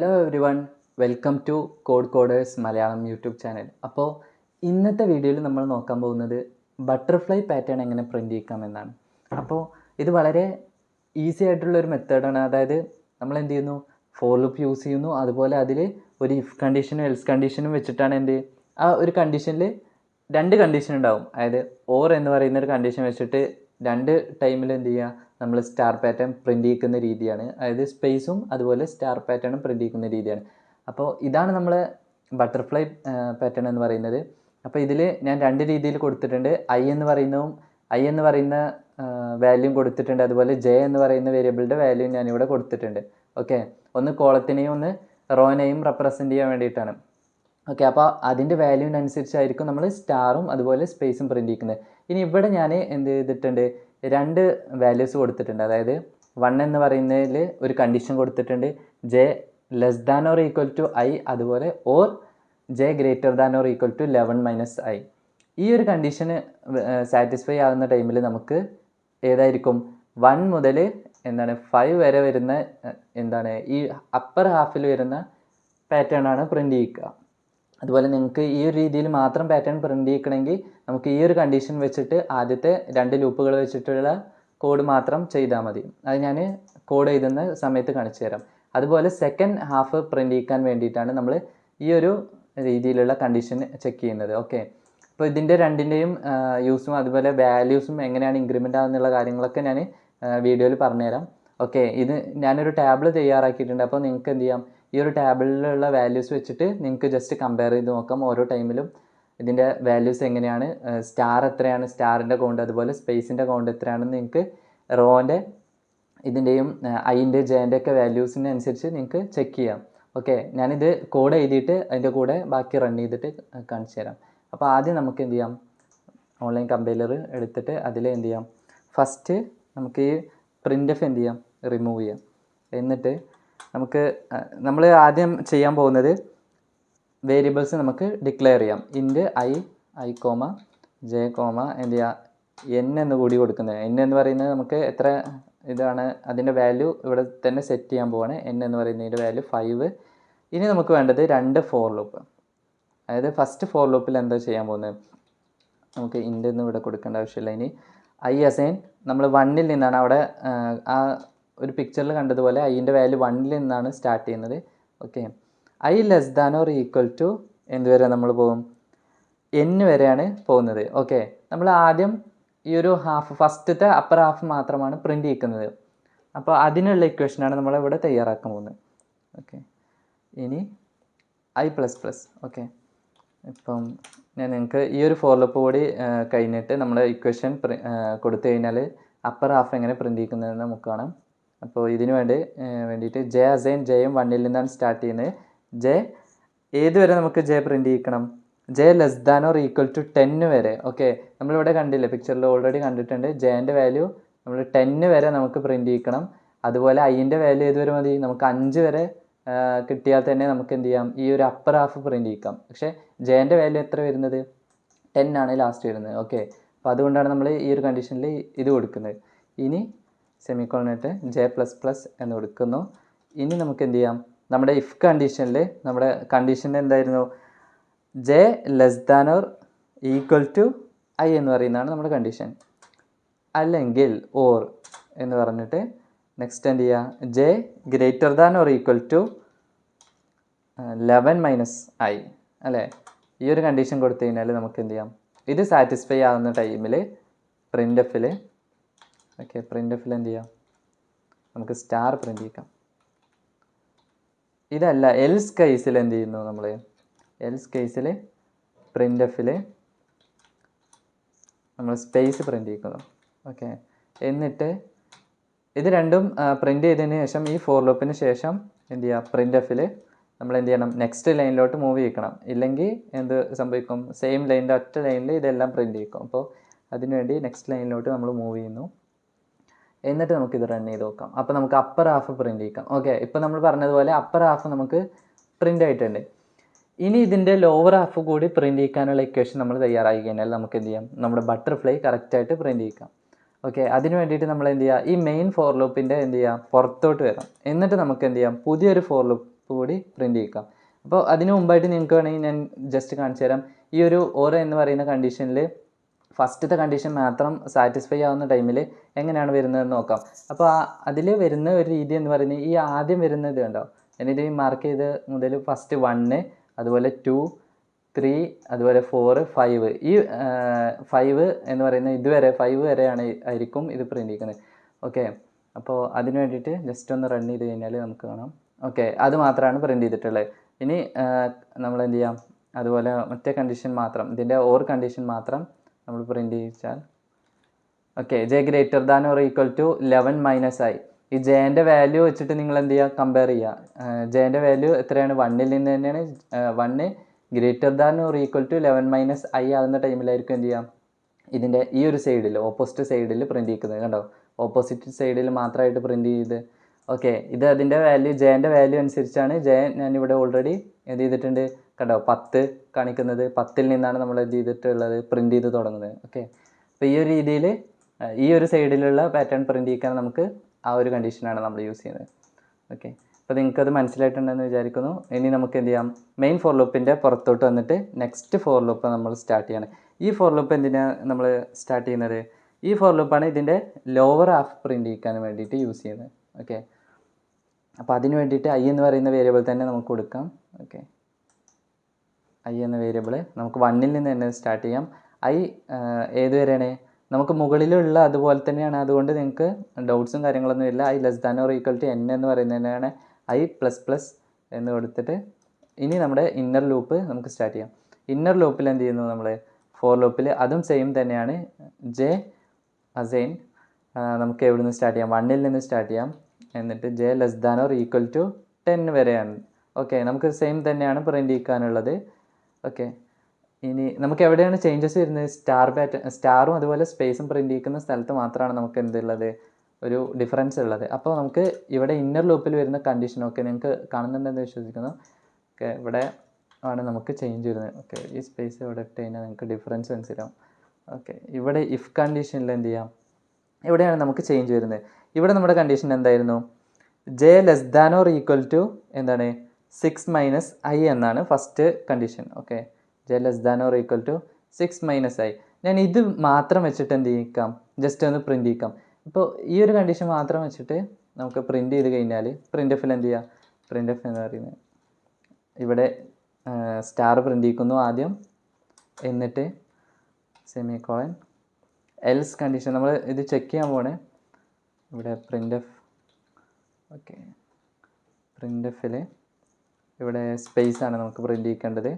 Hello everyone, welcome to CodeCoders Malayalam YouTube channel. അപ്പോൾ ഇന്നത്തെ വീഡിയോയിൽ നമ്മൾ നോക്കാൻ പോകുന്നത് ബട്ടർഫ്ലൈ പാറ്റേൺ എങ്ങനെ പ്രിൻറ്റ് ചെയ്യാമെന്നാണ്. അപ്പോൾ ഇത് വളരെ ഈസി ആയിട്ടുള്ളൊരു മെത്തേഡാണ്. അതായത് നമ്മൾ എന്ത് ചെയ്യുന്നു, ഫോർ ലൂപ്പ് യൂസ് ചെയ്യുന്നു, അതുപോലെ അതിൽ ഒരു ഇഫ് കണ്ടീഷനും എൽസ് കണ്ടീഷനും വെച്ചിട്ടാണ് ആ ഒരു കണ്ടീഷനിൽ രണ്ട് കണ്ടീഷൻ ഉണ്ടാവും. അതായത് ഓർ എന്ന് പറയുന്ന ഒരു കണ്ടീഷൻ വെച്ചിട്ട് രണ്ട് ടൈമിൽ എന്ത് ചെയ്യുക, നമ്മൾ സ്റ്റാർ പാറ്റേൺ പ്രിൻറ്റ് ചെയ്യിക്കുന്ന രീതിയാണ്. അതായത് സ്പേസും അതുപോലെ സ്റ്റാർ പാറ്റേണും പ്രിൻറ്റ് ചെയ്യിക്കുന്ന രീതിയാണ്. അപ്പോൾ ഇതാണ് നമ്മൾ ബട്ടർഫ്ലൈ പാറ്റേൺ എന്ന് പറയുന്നത്. അപ്പോൾ ഇതിൽ ഞാൻ രണ്ട് രീതിയിൽ കൊടുത്തിട്ടുണ്ട്. ഐ എന്ന് പറയുന്ന വാല്യൂം കൊടുത്തിട്ടുണ്ട്, അതുപോലെ ജെ എന്ന് പറയുന്ന വേരിയബിളിൻ്റെ വാല്യൂ ഞാനിവിടെ കൊടുത്തിട്ടുണ്ട്. ഓക്കെ, ഒന്ന് കോളത്തിനെയും ഒന്ന് റോനെയും റെപ്രസെൻറ്റ് ചെയ്യാൻ വേണ്ടിയിട്ടാണ്. ഓക്കെ, അപ്പോൾ അതിൻ്റെ വാല്യൂവിനനുസരിച്ചായിരിക്കും നമ്മൾ സ്റ്റാറും അതുപോലെ സ്പേസും പ്രിൻറ്റ് ചെയ്യുന്നത്. ഇനി ഇവിടെ ഞാൻ എന്ത് ചെയ്തിട്ടുണ്ട്, രണ്ട് വാല്യൂസ് കൊടുത്തിട്ടുണ്ട്. അതായത് 1 എന്ന് പറയുന്നതിൽ ഒരു കണ്ടീഷൻ കൊടുത്തിട്ടുണ്ട്, J less than or equal to I, അതുപോലെ or J greater than or equal to 11 - i. ഈ ഒരു കണ്ടീഷന് സാറ്റിസ്ഫൈ ആകുന്ന ടൈമിൽ നമുക്ക് ഏതായിരിക്കും 1 മുതൽ 5 വരെ വരുന്ന ഈ അപ്പർ ഹാഫിൽ വരുന്ന പാറ്റേൺ ആണ് പ്രിൻറ്റ് ചെയ്യിക്കുക. അതുപോലെ നിങ്ങൾക്ക് ഈ ഒരു രീതിയിൽ മാത്രം പാറ്റേൺ പ്രിൻറ്റ് ചെയ്യിക്കണമെങ്കിൽ നമുക്ക് ഈ ഒരു കണ്ടീഷൻ വെച്ചിട്ട് ആദ്യത്തെ രണ്ട് ലൂപ്പുകൾ വെച്ചിട്ടുള്ള കോഡ് മാത്രം ചെയ്താൽ മതി. അത് ഞാൻ കോഡ് എഴുതുന്ന സമയത്ത് കാണിച്ചു തരാം. അതുപോലെ സെക്കൻഡ് ഹാഫ് പ്രിൻറ്റ് ചെയ്യിക്കാൻ വേണ്ടിയിട്ടാണ് നമ്മൾ ഈ ഒരു രീതിയിലുള്ള കണ്ടീഷൻ ചെക്ക് ചെയ്യുന്നത്. ഓക്കെ, അപ്പോൾ ഇതിൻ്റെ രണ്ടിൻ്റെയും യൂസും അതുപോലെ വാല്യൂസും എങ്ങനെയാണ് ഇൻക്രിമെൻ്റ് ആകുന്നുള്ള കാര്യങ്ങളൊക്കെ ഞാൻ വീഡിയോയിൽ പറഞ്ഞുതരാം. ഓക്കെ, ഇത് ഞാനൊരു ടാബിൾ തയ്യാറാക്കിയിട്ടുണ്ട്. അപ്പോൾ നിങ്ങൾക്ക് എന്ത് ചെയ്യാം, ഈ ഒരു ടാബിളിലുള്ള വാല്യൂസ് വെച്ചിട്ട് നിങ്ങൾക്ക് ജസ്റ്റ് കമ്പയർ ചെയ്ത് നോക്കാം. ഓരോ ടൈമിലും ഇതിൻ്റെ വാല്യൂസ് എങ്ങനെയാണ്, സ്റ്റാർ എത്രയാണ്, സ്റ്റാറിൻ്റെ കൗണ്ട്, അതുപോലെ സ്പേസിൻ്റെ കൗണ്ട് എത്രയാണെന്ന് നിങ്ങൾക്ക് റോൻ്റെ ഇതിൻ്റെയും ഐൻ്റെ ജെൻ്റെ ഒക്കെ വാല്യൂസിനനുസരിച്ച് നിങ്ങൾക്ക് ചെക്ക് ചെയ്യാം. ഓക്കെ, ഞാനിത് കോഡ് എഴുതിയിട്ട് അതിൻ്റെ കൂടെ ബാക്കി റൺ ചെയ്തിട്ട് കാണിച്ചു തരാം. അപ്പോൾ ആദ്യം നമുക്ക് എന്ത് ചെയ്യാം, ഓൺലൈൻ കമ്പൈലർ എടുത്തിട്ട് അതിൽ എന്ത് ചെയ്യാം, ഫസ്റ്റ് നമുക്ക് ഈ പ്രിൻ്റ് എഫ് എന്ത് ചെയ്യാം, റിമൂവ് ചെയ്യാം. എന്നിട്ട് നമ്മൾ ആദ്യം ചെയ്യാൻ പോകുന്നത് വേരിയബിൾസ് നമുക്ക് ഡിക്ലെയർ ചെയ്യാം. ഇൻറ്റ് ഐ കോമ ജെ കോമ എന്ത് ചെയ്യുക, എൻ എന്ന് കൂടി കൊടുക്കുന്നത്. എൻ എന്ന് പറയുന്നത് നമുക്ക് എത്ര ഇതാണ് അതിൻ്റെ വാല്യൂ ഇവിടെ തന്നെ സെറ്റ് ചെയ്യാൻ പോവാണ്. എൻ എന്ന് പറയുന്നതിൻ്റെ വാല്യൂ 5. ഇനി നമുക്ക് വേണ്ടത് രണ്ട് ഫോർ ലൂപ്പ്. അതായത് ഫസ്റ്റ് ഫോർ ലൂപ്പിൽ എന്താ ചെയ്യാൻ പോകുന്നത്, നമുക്ക് ഇൻറ്റ് എന്ന് ഇവിടെ കൊടുക്കേണ്ട ആവശ്യമില്ല. ഇനി ഐ അസൈൻ നമ്മൾ 1ൽ നിന്നാണ്, അവിടെ ആ ഒരു പിക്ചറിൽ കണ്ടതുപോലെ ഐൻ്റെ വാല്യൂ 1ൽ നിന്നാണ് സ്റ്റാർട്ട് ചെയ്യുന്നത്. Okay, I less than or equal to എന്തുവരെ നമ്മൾ പോകും, എൻ വരെയാണ് പോകുന്നത്. ഓക്കെ, നമ്മൾ ആദ്യം ഈ ഒരു ഫസ്റ്റത്തെ അപ്പർ ഹാഫ് മാത്രമാണ് പ്രിൻറ്റ് ചെയ്യിക്കുന്നത്. അപ്പോൾ അതിനുള്ള ഇക്വേഷനാണ് നമ്മളിവിടെ തയ്യാറാക്കാൻ പോകുന്നത്. ഓക്കെ, ഇനി i++. ഓക്കെ, ഇപ്പം ഞാൻ നിങ്ങൾക്ക് ഈ ഒരു ഫോർ ലൂപ്പ് കൂടി കഴിഞ്ഞിട്ട് നമ്മൾ ഇക്വേഷൻ കൊടുത്തു കഴിഞ്ഞാൽ അപ്പർ ഹാഫ് എങ്ങനെ പ്രിൻറ്റ് ചെയ്യിക്കുന്നതെന്ന് നമുക്ക് കാണാം. അപ്പോൾ ഇതിന് വേണ്ടിയിട്ട് ജെ അസൈൻ ജെയും 1ൽ നിന്നാണ് സ്റ്റാർട്ട് ചെയ്യുന്നത്. ജെ ഏതുവരെ നമുക്ക് ജെ പ്രിൻറ്റ് ചെയ്യിക്കണം, J less than or equal to 10 വരെ. ഓക്കെ, നമ്മളിവിടെ കണ്ടില്ലേ, പിക്ചറിൽ ഓൾറെഡി കണ്ടിട്ടുണ്ട്. ജെൻ്റെ വാല്യൂ നമ്മൾ 10 വരെ നമുക്ക് പ്രിൻറ്റ് ചെയ്യിക്കണം. അതുപോലെ ഐൻ്റെ വാല്യൂ ഏതുവരെ മതി, നമുക്ക് 5 വരെ കിട്ടിയാൽ തന്നെ നമുക്ക് എന്ത് ചെയ്യാം, ഈ ഒരു അപ്പർ ഹാഫ് പ്രിൻറ്റ് ചെയ്യിക്കാം. പക്ഷേ ജെൻ്റെ വാല്യൂ എത്ര വരുന്നത്, 10 ആണ് ലാസ്റ്റ് വരുന്നത്. ഓക്കെ, അപ്പോൾ അതുകൊണ്ടാണ് നമ്മൾ ഈ ഒരു കണ്ടീഷനിൽ ഇത് കൊടുക്കുന്നത്. ഇനി സെമിക്കോളനിട്ട് J++ എന്ന് കൊടുക്കുന്നു. ഇനി നമുക്ക് എന്ത് ചെയ്യാം, നമ്മുടെ ഇഫ് കണ്ടീഷനിൽ നമ്മുടെ കണ്ടീഷൻ എന്തായിരുന്നു, j less than or equal to i എന്ന് പറയുന്നതാണ് നമ്മുടെ കണ്ടീഷൻ. അല്ലെങ്കിൽ ഓർ എന്ന് പറഞ്ഞിട്ട് നെക്സ്റ്റ് എന്ത് ചെയ്യുക, j greater than or equal to 11 - i അല്ലേ. ഈ ഒരു കണ്ടീഷൻ കൊടുത്തു കഴിഞ്ഞാൽ നമുക്ക് എന്ത് ചെയ്യാം, ഇത് സാറ്റിസ്ഫൈ ആകുന്ന ടൈമിൽ പ്രിൻ്റ് എഫിൽ എന്ത് ചെയ്യാം, നമുക്ക് സ്റ്റാർ പ്രിൻറ്റ് ചെയ്യിക്കാം. ഇതല്ല എൽസ് കേസിൽ എന്ത് ചെയ്യുന്നു, നമ്മൾ എൽസ് കേസിൽ പ്രിൻ്റ് എഫിൽ നമ്മൾ സ്പേസ് പ്രിൻറ്റ് ചെയ്യിക്കുന്നു. ഓക്കെ, എന്നിട്ട് ഇത് രണ്ടും പ്രിൻറ്റ് ചെയ്തതിന് ശേഷം ഈ ഫോർ ലൂപ്പിന് ശേഷം എന്ത് ചെയ്യുക, പ്രിൻ്റ് എഫിൽ നമ്മൾ എന്ത് ചെയ്യണം, നെക്സ്റ്റ് ലൈനിലോട്ട് മൂവ് ചെയ്യിക്കണം. ഇല്ലെങ്കിൽ എന്ത് സംഭവിക്കും, സെയിം ലൈനിൻ്റെ ഒറ്റ ലൈനിൽ ഇതെല്ലാം പ്രിൻറ്റ് ചെയ്യിക്കും. അപ്പോൾ അതിനുവേണ്ടി നെക്സ്റ്റ് ലൈനിലോട്ട് നമ്മൾ മൂവ് ചെയ്യുന്നു. എന്നിട്ട് നമുക്കിത് റൺ ചെയ്ത് നോക്കാം. അപ്പോൾ നമുക്ക് അപ്പർ ഹാഫ് പ്രിൻറ്റ് ചെയ്യിക്കാം. ഓക്കെ, ഇപ്പോൾ നമ്മൾ പറഞ്ഞതുപോലെ അപ്പർ ഹാഫ് നമുക്ക് പ്രിൻ്റ് ആയിട്ടുണ്ട്. ഇനി ഇതിൻ്റെ ലോവർ ഹാഫ് കൂടി പ്രിൻറ്റ് ചെയ്യിക്കാനുള്ള ഇക്വേഷൻ നമ്മൾ തയ്യാറാക്കി കഴിഞ്ഞാൽ നമുക്ക് എന്ത് ചെയ്യാം, നമ്മുടെ ബട്ടർഫ്ലൈ കറക്റ്റായിട്ട് പ്രിൻറ്റ് ചെയ്യിക്കാം. ഓക്കെ, അതിന് വേണ്ടിയിട്ട് നമ്മൾ എന്ത് ചെയ്യുക, ഈ മെയിൻ ഫോർ ലൂപ്പിൻ്റെ എന്ത് ചെയ്യുക, പുറത്തോട്ട് വരാം. എന്നിട്ട് നമുക്ക് എന്ത് ചെയ്യാം, പുതിയൊരു ഫോർ ലൂപ്പ് കൂടി പ്രിൻ്റ് ചെയ്യിക്കാം. അപ്പോൾ അതിന് മുമ്പായിട്ട് നിങ്ങൾക്ക് വേണമെങ്കിൽ ഞാൻ ജസ്റ്റ് കാണിച്ചു തരാം. ഈ ഒരു ഓർ എന്ന് പറയുന്ന കണ്ടീഷനിൽ ഫസ്റ്റത്തെ കണ്ടീഷൻ മാത്രം സാറ്റിസ്ഫൈ ആവുന്ന ടൈമിൽ എങ്ങനെയാണ് വരുന്നതെന്ന് നോക്കാം. അപ്പോൾ അതിൽ വരുന്ന ഒരു രീതി എന്ന് പറയുന്നത് ഈ ആദ്യം വരുന്നത് കണ്ടോ, ഞാനിത് മാർക്ക് ചെയ്ത് മുതൽ ഫസ്റ്റ് 1, അതുപോലെ 2, 3, അതുപോലെ 4, 5. ഈ 5 എന്ന് പറയുന്നത് ഇതുവരെ 5 വരെയാണ് ആയിരിക്കും ഇത് പ്രിൻ്റ് ചെയ്യുന്നത്. ഓക്കെ, അപ്പോൾ അതിന് വേണ്ടിയിട്ട് ജസ്റ്റ് ഒന്ന് റൺ ചെയ്ത് കഴിഞ്ഞാൽ നമുക്ക് കാണാം. ഓക്കെ, അത് മാത്രമാണ് പ്രിൻ്റ് ചെയ്തിട്ടുള്ളത്. ഇനി നമ്മൾ എന്ത് ചെയ്യാം, അതുപോലെ മറ്റേ കണ്ടീഷൻ മാത്രം, ഇതിൻ്റെ ഓർ കണ്ടീഷൻ മാത്രം നമ്മൾ പ്രിൻ്റ് ചെയ്യിച്ചാൽ okay, J greater than or equal to 11 - i. ഈ ജെൻ്റെ വാല്യൂ വെച്ചിട്ട് നിങ്ങൾ എന്ത് ചെയ്യുക, കമ്പയർ ചെയ്യുക. ജെൻ്റെ വാല്യൂ എത്രയാണ്, 1ൽ നിന്ന് തന്നെയാണ്. 1 greater than or equal to 11 - i ആകുന്ന ടൈമിലായിരിക്കും എന്ത് ചെയ്യാം, ഇതിൻ്റെ ഈ ഒരു സൈഡിൽ ഓപ്പോസിറ്റ് സൈഡിൽ പ്രിൻ്റ് ചെയ്യിക്കുന്നത്. കണ്ടോ, ഓപ്പോസിറ്റ് സൈഡിൽ മാത്രമായിട്ട് പ്രിൻ്റ് ചെയ്ത്. ഓക്കെ, ഇത് അതിൻ്റെ വാല്യൂ ജെൻ്റെ വാല്യൂ അനുസരിച്ചാണ്. ജെ ഞാനിവിടെ ഓൾറെഡി എന്ത് ചെയ്തിട്ടുണ്ട് കണ്ടോ, 10 കാണിക്കുന്നത്. 10ൽ നിന്നാണ് നമ്മൾ എന്ത് ചെയ്തിട്ടുള്ളത്, പ്രിൻ്റ് ചെയ്ത് തുടങ്ങുന്നത്. ഓക്കെ, അപ്പോൾ ഈ ഒരു രീതിയിൽ ഈ ഒരു സൈഡിലുള്ള പാറ്റേൺ പ്രിൻ്റ് ചെയ്യിക്കാൻ നമുക്ക് ആ ഒരു കണ്ടീഷനാണ് നമ്മൾ യൂസ് ചെയ്യുന്നത്. ഓക്കെ, അപ്പോൾ നിങ്ങൾക്കത് മനസ്സിലായിട്ടുണ്ടെന്ന് വിചാരിക്കുന്നു. ഇനി നമുക്ക് എന്ത് ചെയ്യാം, മെയിൻ ഫോർ ലൂപ്പിൻ്റെ പുറത്തോട്ട് വന്നിട്ട് നെക്സ്റ്റ് ഫോർ ലൂപ്പ് നമ്മൾ സ്റ്റാർട്ട് ചെയ്യണം. ഈ ഫോർ ലൂപ്പ് എന്തിനാണ് നമ്മൾ സ്റ്റാർട്ട് ചെയ്യുന്നത്, ഈ ഫോർ ലൂപ്പാണ് ഇതിൻ്റെ ലോവർ ഹാഫ് പ്രിൻ്റ് ചെയ്യിക്കാൻ വേണ്ടിയിട്ട് യൂസ് ചെയ്യുന്നത്. ഓക്കെ, അപ്പോൾ അതിന് വേണ്ടിയിട്ട് i എന്ന് പറയുന്ന വേരിയബിൾ തന്നെ നമുക്ക് കൊടുക്കാം. ഓക്കെ, i എന്ന വേരിയബിൾ നമുക്ക് 1ൽ നിന്ന് തന്നെ സ്റ്റാർട്ട് ചെയ്യാം. i ഏത് വരെയാണ്, നമുക്ക് മുകളിലുള്ള അതുപോലെ തന്നെയാണ്. അതുകൊണ്ട് നിങ്ങൾക്ക് ഡൗട്ട്സും കാര്യങ്ങളൊന്നും ഇല്ല. i less than or equal to n എന്ന് പറയുന്നതിനാണ് i ++ എന്ന് കൊടുത്തിട്ട് ഇനി നമ്മുടെ ഇന്നർ ലൂപ്പ് നമുക്ക് സ്റ്റാർട്ട് ചെയ്യാം. ഇന്നർ ലൂപ്പിൽ എന്ത് ചെയ്യുന്നു, നമ്മൾ ഫോർ ലൂപ്പിൽ അതും സെയിം തന്നെയാണ്. ജെ അസൈൻ നമുക്ക് എവിടെ നിന്ന് സ്റ്റാർട്ട് ചെയ്യാം, 1ൽ നിന്ന് സ്റ്റാർട്ട് ചെയ്യാം. എന്നിട്ട് j less than or equal to 10 വരെയാണ്. ഓക്കെ, നമുക്ക് സെയിം തന്നെയാണ് പ്രിൻ്റ് ചെയ്യിക്കാനുള്ളത്. ഓക്കെ, ഇനി നമുക്ക് എവിടെയാണ് ചേഞ്ചസ് വരുന്നത്, സ്റ്റാറും അതുപോലെ സ്പേസും പ്രിൻ്റ് ചെയ്യിക്കുന്ന സ്ഥലത്ത് മാത്രമാണ് നമുക്ക് എന്തുള്ളത്, ഒരു ഡിഫറൻസ് ഉള്ളത്. അപ്പോൾ നമുക്ക് ഇവിടെ ഇന്നർ ലൂപ്പിൽ വരുന്ന കണ്ടീഷനൊക്കെ നിങ്ങൾക്ക് കാണുന്നുണ്ടെന്ന് വിശ്വസിക്കുന്നു. ഓക്കെ, ഇവിടെ ആണ് നമുക്ക് ചേഞ്ച് വരുന്നത്. ഓക്കെ, ഈ സ്പേസ് ഇവിടെ ഇട്ട് കഴിഞ്ഞാൽ നിങ്ങൾക്ക് ഡിഫറൻസ് മനസ്സിലാവും. ഓക്കെ, ഇവിടെ ഇഫ് കണ്ടീഷനിൽ എന്ത് ചെയ്യാം, ഇവിടെയാണ് നമുക്ക് ചേഞ്ച് വരുന്നത്. ഇവിടെ നമ്മുടെ കണ്ടീഷൻ എന്തായിരുന്നു, j less than or equal to എന്താണ് 6 - i എന്നാണ് first condition. Okay, j less than or equal to 6 - i. ഞാൻ ഇത് മാത്രം വെച്ചിട്ട് എന്ത് ചെയ്യിക്കാം, ജസ്റ്റ് ഒന്ന് പ്രിൻ്റ് ചെയ്യിക്കാം. ഇപ്പോൾ ഈ ഒരു കണ്ടീഷൻ മാത്രം വെച്ചിട്ട് നമുക്ക് പ്രിൻ്റ് ചെയ്ത് കഴിഞ്ഞാൽ പ്രിൻ്റ് എഫിൽ എന്ത് ചെയ്യുക, പ്രിൻ്റ് എഫ് എന്ന് പറയുന്നത് ഇവിടെ സ്റ്റാർ പ്രിൻ്റ് ചെയ്യിക്കുന്നു ആദ്യം, എന്നിട്ട് സെമിക്കോളൻ എൽസ് കണ്ടീഷൻ നമ്മൾ ഇത് ചെക്ക് ചെയ്യാൻ പോണേ. ഇവിടെ പ്രിൻ്റ് എഫ്. ഓക്കെ, പ്രിൻ്റ് എഫിൽ ഇവിടെ സ്പേസാണ് നമുക്ക് പ്രിൻ്റ് ചെയ്യിക്കേണ്ടത്.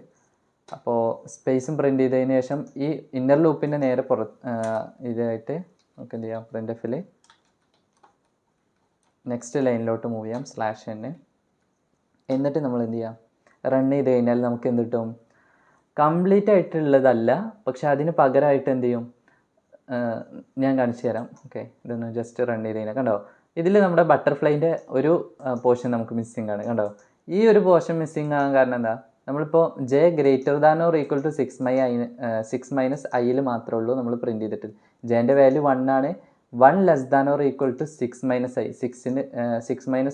അപ്പോൾ സ്പേസും പ്രിൻ്റ് ചെയ്തതിന് ശേഷം ഈ ഇന്നർ ലൂപ്പിൻ്റെ നേരെ ഇതായിട്ട് നമുക്ക് എന്ത് ചെയ്യാം, പ്രിൻ്റ് എഫിൽ നെക്സ്റ്റ് ലൈനിലോട്ട് മൂവ് ചെയ്യാം /n. എന്നിട്ട് നമ്മൾ എന്ത് ചെയ്യാം, റൺ ചെയ്ത് കഴിഞ്ഞാൽ നമുക്ക് എന്ത് കിട്ടും, കംപ്ലീറ്റ് ആയിട്ടുള്ളതല്ല, പക്ഷെ അതിന് പകരമായിട്ട് എന്ത് ചെയ്യും, ഞാൻ കാണിച്ചു തരാം. ഓക്കെ, ഇതൊന്ന് ജസ്റ്റ് റൺ ചെയ്ത് കഴിഞ്ഞാൽ കണ്ടോ, ഇതിൽ നമ്മുടെ ബട്ടർഫ്ലൈൻ്റെ ഒരു പോർഷൻ നമുക്ക് മിസ്സിംഗ് ആണ്. കണ്ടോ, ഈ ഒരു പോർഷൻ മിസ്സിംഗ് ആകാൻ കാരണം എന്താ, നമ്മളിപ്പോൾ j greater than or equal to 6 - i മാത്രമേ ഉള്ളൂ നമ്മൾ പ്രിൻ്റ് ചെയ്തിട്ട്. ജെൻ്റെ വാല്യൂ 1 ആണ്. 1 less than or equal to 6 - i. 6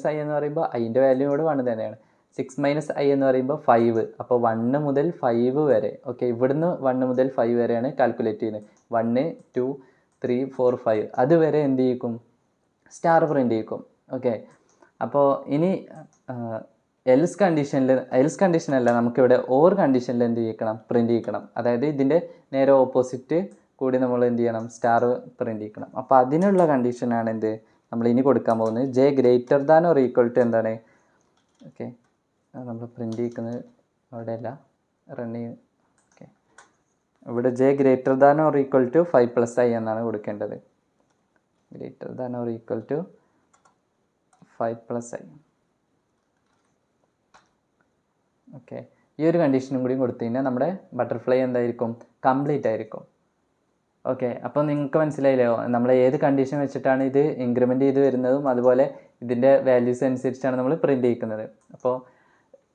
- i എന്ന് പറയുമ്പോൾ അതിൻ്റെ വാല്യൂ കൂടെ 1 തന്നെയാണ്. 6 - i എന്ന് പറയുമ്പോൾ 5. അപ്പോൾ 1 മുതൽ 5 വരെ. ഓക്കെ, ഇവിടുന്ന് 1 മുതൽ 5 വരെയാണ് കാൽക്കുലേറ്റ് ചെയ്യുന്നത്. 1, 2, 3, 4, 5 അതുവരെ എന്ത് ചെയ്യിക്കും, സ്റ്റാർ പ്രിൻ്റ് ചെയ്യിക്കും. ഓക്കെ, അപ്പോൾ ഇനി എൽസ് കണ്ടീഷനല്ല, നമുക്കിവിടെ ഓർ കണ്ടീഷനിൽ എന്ത് ചെയ്യിക്കണം, പ്രിൻ്റ് ചെയ്യിക്കണം. അതായത് ഇതിൻ്റെ നേരെ ഓപ്പോസിറ്റ് കൂടി നമ്മൾ എന്ത് ചെയ്യണം, സ്റ്റാർ പ്രിൻ്റ് ചെയ്യിക്കണം. അപ്പോൾ അതിനുള്ള കണ്ടീഷനാണ് എന്ത് നമ്മൾ ഇനി കൊടുക്കാൻ പോകുന്നത്, j greater than or equal to എന്താണ്. ഓക്കെ, നമ്മൾ പ്രിൻ്റ് ചെയ്യിക്കുന്നത് അവിടെയല്ല, റൺ ചെയ്യും. ഓക്കെ, ഇവിടെ j greater than or equal to 5 + i എന്നാണ് കൊടുക്കേണ്ടത്. Greater than or equal to 5 + i. Okay, ഈ ഒരു കണ്ടീഷനും കൂടി കൊടുത്തു കഴിഞ്ഞാൽ നമ്മുടെ ബട്ടർഫ്ലൈ എന്തായിരിക്കും, കംപ്ലീറ്റ് ആയിരിക്കും. ഓക്കെ, അപ്പോൾ നിങ്ങൾക്ക് മനസ്സിലായില്ലേ നമ്മൾ ഏത് കണ്ടീഷൻ വെച്ചിട്ടാണ് ഇത് ഇൻക്രിമെൻ്റ് ചെയ്ത് വരുന്നതും അതുപോലെ ഇതിൻ്റെ വാല്യൂസ് അനുസരിച്ചാണ് നമ്മൾ പ്രിൻ്റ് ചെയ്യിക്കുന്നത്. അപ്പോൾ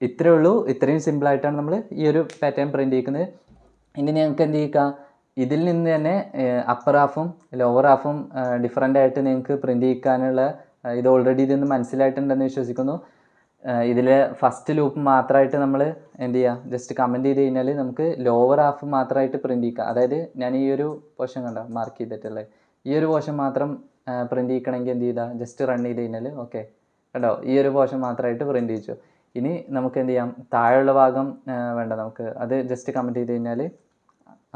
ഇത്രയേ ഉള്ളൂ, ഇത്രയും സിമ്പിളായിട്ടാണ് നമ്മൾ ഈ ഒരു പാറ്റേൺ പ്രിൻ്റ് ചെയ്യിക്കുന്നത്. ഇനി നിങ്ങൾക്ക് എന്ത് ചെയ്യുക, ഇതിൽ നിന്ന് തന്നെ അപ്പർ ഹാഫും ലോവർ ഹാഫും ഡിഫറൻ്റ് ആയിട്ട് നിങ്ങൾക്ക് പ്രിൻ്റ് ചെയ്യിക്കാനുള്ള ഇത് ഓൾറെഡി ഇതൊന്ന് മനസ്സിലായിട്ടുണ്ടെന്ന് വിശ്വസിക്കുന്നു. ഇതിൽ ഫസ്റ്റ് ലൂപ്പ് മാത്രമായിട്ട് നമ്മൾ എന്ത് ചെയ്യുക, ജസ്റ്റ് കമൻറ്റ് ചെയ്ത് കഴിഞ്ഞാൽ നമുക്ക് ലോവർ ഹാഫ് മാത്രമായിട്ട് പ്രിൻറ്റ് ചെയ്യിക്കാം. അതായത് ഞാൻ ഈ ഒരു പോർഷൻ കണ്ടോ മാർക്ക് ചെയ്തിട്ടുള്ളത്, ഈ ഒരു പോർഷൻ മാത്രം പ്രിൻറ്റ് ചെയ്യിക്കണമെങ്കിൽ എന്ത് ചെയ്താൽ ജസ്റ്റ് റൺ ചെയ്ത് കഴിഞ്ഞാൽ ഓക്കെ കണ്ടോ, ഈ ഒരു പോർഷൻ മാത്രമായിട്ട് പ്രിൻറ്റ് ചെയ്യിച്ചു. ഇനി നമുക്ക് എന്ത് ചെയ്യാം, താഴെയുള്ള ഭാഗം വേണ്ട, നമുക്ക് അത് ജസ്റ്റ് കമൻറ്റ് ചെയ്ത് കഴിഞ്ഞാൽ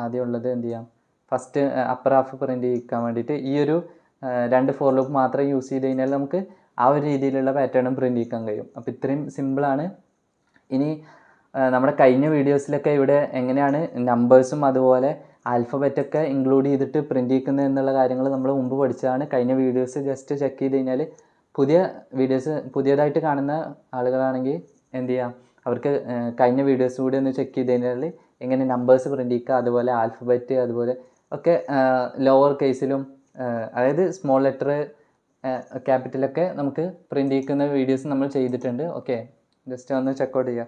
ആദ്യം ഉള്ളത് എന്ത് ചെയ്യാം, ഫസ്റ്റ് അപ്പർ ഹാഫ് പ്രിൻറ്റ് ചെയ്യിക്കാൻ വേണ്ടിയിട്ട് ഈ ഒരു 2 ഫോർ ലൂപ്പ് മാത്രം യൂസ് ചെയ്ത് കഴിഞ്ഞാൽ നമുക്ക് ആ ഒരു രീതിയിലുള്ള പാറ്റേണും പ്രിൻറ്റ് ചെയ്യിക്കാൻ കഴിയും. അപ്പോൾ ഇത്രയും സിമ്പിളാണ്. ഇനി നമ്മുടെ കഴിഞ്ഞ വീഡിയോസിലൊക്കെ ഇവിടെ എങ്ങനെയാണ് നമ്പേഴ്സും അതുപോലെ ആൽഫബറ്റൊക്കെ ഇൻക്ലൂഡ് ചെയ്തിട്ട് പ്രിൻറ്റ് ചെയ്യിക്കുന്നത് എന്നുള്ള കാര്യങ്ങൾ നമ്മൾ മുമ്പ് പഠിച്ചതാണ്. കഴിഞ്ഞ വീഡിയോസ് ജസ്റ്റ് ചെക്ക് ചെയ്ത് കഴിഞ്ഞാൽ പുതിയ വീഡിയോസ് പുതിയതായിട്ട് കാണുന്ന ആളുകളാണെങ്കിൽ എന്ത് ചെയ്യാം, അവർക്ക് കഴിഞ്ഞ വീഡിയോസ് കൂടി ഒന്ന് ചെക്ക് ചെയ്ത് കഴിഞ്ഞാൽ എങ്ങനെ നമ്പേഴ്സ് പ്രിൻറ്റ് ചെയ്യിക്കുക, അതുപോലെ ആൽഫബറ്റ് അതുപോലെ ഒക്കെ ലോവർ കേസിലും അതായത് സ്മോൾ ലെറ്റർ ക്യാപിറ്റലൊക്കെ നമുക്ക് പ്രിൻറ്റ് ചെയ്യിക്കുന്ന വീഡിയോസ് നമ്മൾ ചെയ്തിട്ടുണ്ട്. ഓക്കെ, ജസ്റ്റ് ഒന്ന് ചെക്കൗട്ട് ചെയ്യുക.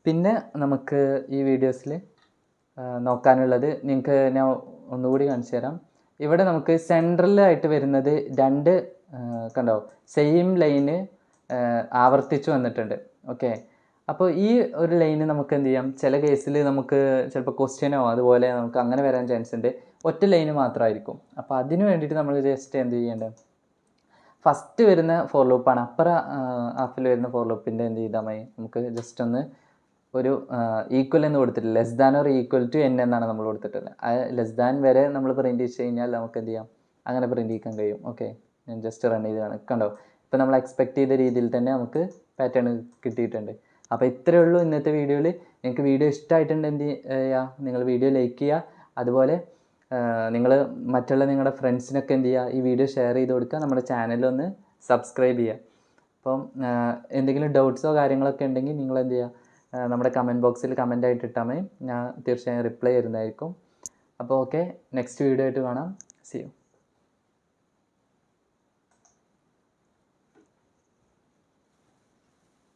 പിന്നെ നമുക്ക് ഈ വീഡിയോസിൽ നോക്കാനുള്ളത് നിങ്ങൾക്ക് ഞാൻ ഒന്നുകൂടി കാണിച്ചു തരാം. ഇവിടെ നമുക്ക് സെൻട്രലായിട്ട് വരുന്നത് 2 കണ്ടോ സെയിം ലൈന് ആവർത്തിച്ച് വന്നിട്ടുണ്ട്. ഓക്കെ, അപ്പോൾ ഈ ഒരു ലൈന് നമുക്ക് എന്ത് ചെയ്യാം, ചില കേസിൽ നമുക്ക് ചിലപ്പോൾ ക്വസ്റ്റ്യനോ അതുപോലെ നമുക്ക് അങ്ങനെ വരാൻ ചാൻസ് ഉണ്ട്. ഒറ്റ ലൈന് മാത്രമായിരിക്കും. അപ്പോൾ അതിന് വേണ്ടിയിട്ട് നമ്മൾ ജസ്റ്റ് എന്ത് ചെയ്യേണ്ടത്, ഫസ്റ്റ് വരുന്ന ഫോർ ലൂപ്പാണ് അപ്പർ ഹാഫിൽ വരുന്ന ഫോർ ലൂപ്പിൻ്റെ എന്ത് ചെയ്താൽ മതി, നമുക്ക് ജസ്റ്റ് ഒന്ന് ഒരു ഈക്വൽ എന്ന് കൊടുത്തിട്ടില്ല, less than or equal to n എന്നാണ് നമ്മൾ കൊടുത്തിട്ടുള്ളത്. ആ ലെസ് ദാൻ വരെ നമ്മൾ പ്രിൻറ്റ് ചെയ്ത് കഴിഞ്ഞാൽ നമുക്ക് എന്ത് ചെയ്യാം, അങ്ങനെ പ്രിൻറ്റ് ചെയ്യാൻ കഴിയും. ഓക്കെ, ഞാൻ ജസ്റ്റ് റൺ ചെയ്ത് കണ്ടോ, ഇപ്പോൾ നമ്മൾ എക്സ്പെക്റ്റ് ചെയ്ത രീതിയിൽ തന്നെ നമുക്ക് പാറ്റേൺ കിട്ടിയിട്ടുണ്ട്. അപ്പോൾ ഇത്രയേ ഉള്ളൂ ഇന്നത്തെ വീഡിയോയിൽ. നിങ്ങൾക്ക് വീഡിയോ ഇഷ്ടമായിട്ടുണ്ട് എന്ത് ചെയ്യുക, നിങ്ങൾ വീഡിയോ ലൈക്ക് ചെയ്യുക, അതുപോലെ നിങ്ങൾ മറ്റുള്ള നിങ്ങളുടെ ഫ്രണ്ട്സിനൊക്കെ എന്ത് ചെയ്യുക, ഈ വീഡിയോ ഷെയർ ചെയ്ത് കൊടുക്കുക, നമ്മുടെ ചാനലൊന്ന് സബ്സ്ക്രൈബ് ചെയ്യുക. അപ്പം എന്തെങ്കിലും ഡൗട്ട്സോ കാര്യങ്ങളൊക്കെ ഉണ്ടെങ്കിൽ നിങ്ങൾ എന്ത് ചെയ്യുക, നമ്മുടെ കമൻറ്റ് ബോക്സിൽ കമൻ്റായിട്ട് ഇട്ടാൽ മതി, ഞാൻ തീർച്ചയായും റിപ്ലൈ ചെയ്യുന്നതായിരിക്കും. അപ്പോൾ ഓക്കെ, നെക്സ്റ്റ് വീഡിയോ ആയിട്ട് കാണാം. See U.